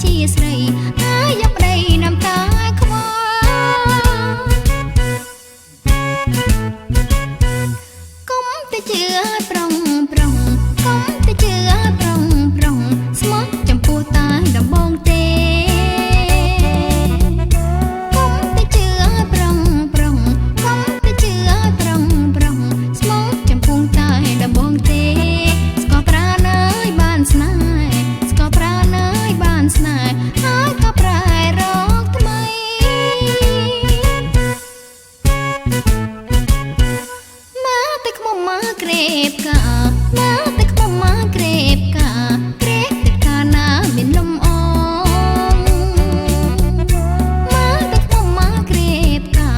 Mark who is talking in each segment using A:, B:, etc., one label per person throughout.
A: ជាស្រីហើយយកប្តីនំតាខ្វល់កុំទៅជឿឲ្យប្រុងប្រុងកុំទៅជឿឲ្យប្រុងប្រុងស្មោះចំពោះតាដំបងទេកុំទៅជឿឲ្យប្រុងប្រុងកុំទៅជឿឲ្យប្រុងប្រុងស្មោះចំពោះតាដំបងទេស្គាល់ប្រាណើយបានស្នេហ៍ស្គាល់ប្រាណើយបានស្នេហ៍ហើយក៏ប្រែរកថ្មីមកតែខ្មុំមកក្រេបកាមកតែខ្មុំមកក្រេបកាក្រេបតែកាលណាមានលំអងមកតែខ្មុំមកក្រេបកា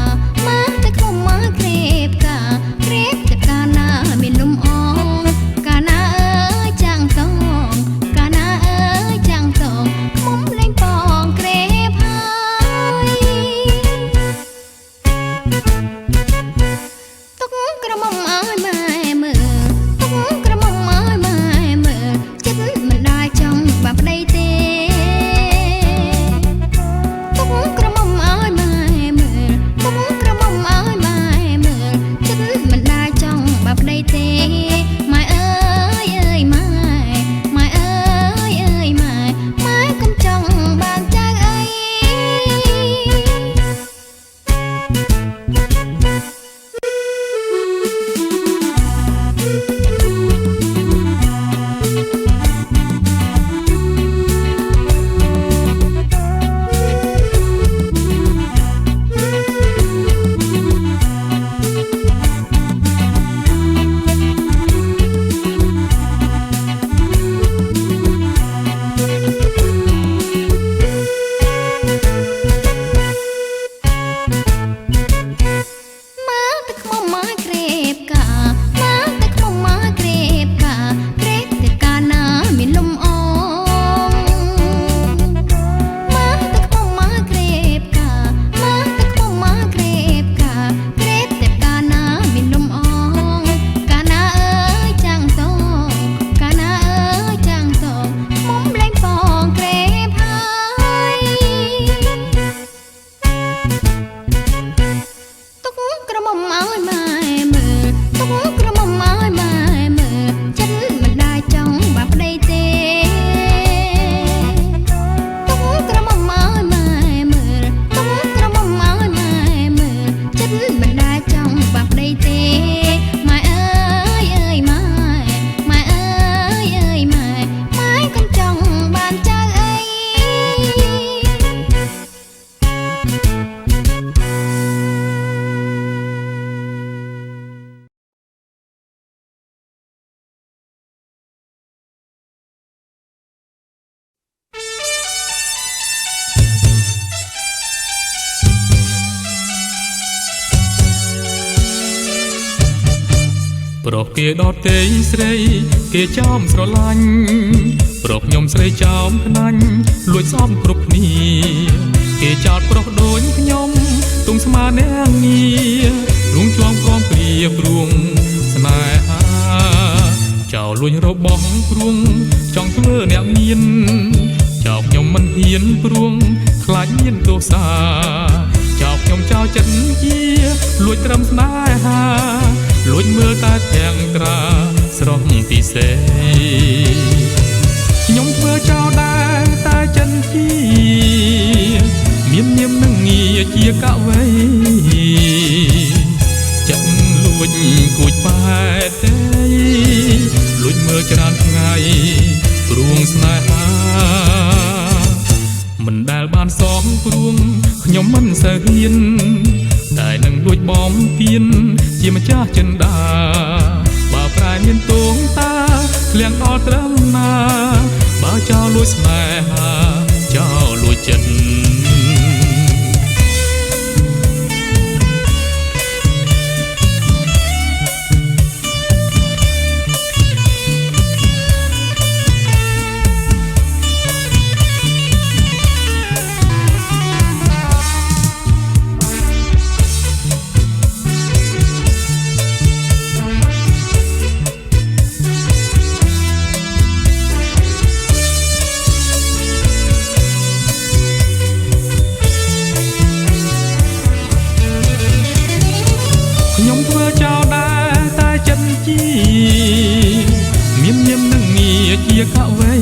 A: មកតែខ្មុំមកក្រេបកាក្រេបតែកាលណាមានលំអងកាលណាអើយចាំងតងកាលណាអើយចាំងតងខ្មុំលេងបងក្រេបហើយទុកក្រមុំឲ្យម៉ែមើលទុកក្រមុំឲ្យម៉ែមើលចិត្តមិនដែលចង់បាប្តីទេទុកក្រមុំឲ្យម៉ែមើលទុកក្រមុំឲ្យម៉ែមើលចិត្តមិនដែលចង់បាប្តីទេម៉ែអើយអើយម៉ែម៉ែអើយអើយម៉ែម៉ែកុំចង់បានចៅអីមកតែខ្មុំមកក្រេបកាមកតែខ្មុំមកក្រេបកាក្រេបតែកាលណាមានលំអងមកតែខ្មុំមកក្រេបកាមកតែខ្មុំមកក្រេបកាក្រេបតែកាលណាមានលំអងកាលណាអើយចាំងតងកាលណាអើយចាំងតងខ្មុំលេងបងក្រេបហើយទុកក្រមុំឲ្យម៉ែមើលទុកក្រមុំឲ្យម៉ែមើលចិត្តមិនដែលចង់បាប្តីទេទុកក្រមុំឲ្យម៉ែមើលទុកក្រមុំឲ្យម៉ែមើលចិត្តមិនដែលចង់បាប្តីទេម៉ែអើយអើយម៉ែម៉ែអើយអើយម៉ែម៉ែកុំចង់បានចៅអី
B: ប្រុសគេដតទេស្រីគេចោមស្រឡាញ់ប្រុសខ្ញុំស្រីចោមខ្នាញ់លួចសំគ្រប់គ្នាគេចោតប្រុសដូចខ្ញុំទុំស្មានាងងាររួងជាប់ក្រំព្រាព្រួងស្នេហាចោលលួញរបស់ព្រួងចង់ធ្វើអ្នកមានចោលខ្ញុំមិនហ៊ានព្រួងខ្លាចមានទោសាចោលខ្ញុំចោលចិត្តជាលួចត្រឹមស្នេហាលួចមើលតែទាំងត្រាស្រស់ពិសេសខ្ញុំធ្វើចោលដែរតែចិនជាមាននាមនឹងងារជាកវី ចិត្តលួចគួចប៉ែទេលួចមើលច្រើនថ្ងៃព្រួងស្នេហាមិនដែលបានសងព្រួងខ្ញុំមិនសូវហ៊ានតែនឹងលួចបំពេញជាម្ចាស់ចិន្តាបើប្រែមានទងតាឃ្លាំងដល់ត្រឹមណាបើចោលលួចស្នេហាចោលលួចចិត្ត ជាកវី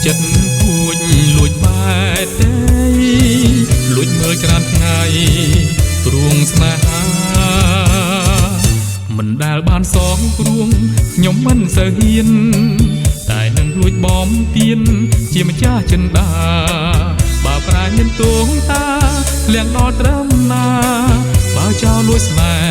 B: ចិត្តគួចលួចបែកទេលួចមើលច្រើនថ្ងៃព្រួងស្នេហាមិនដែលបានសងព្រួងខ្ញុំមិនសូវហ៊ានតែនឹងលួចបំពេញជាម្ចាស់ចិន្តាបើប្រាជ្ញមានទងតាលៀងដល់ត្រឹមណាបើចោលលួចស្នេហ៍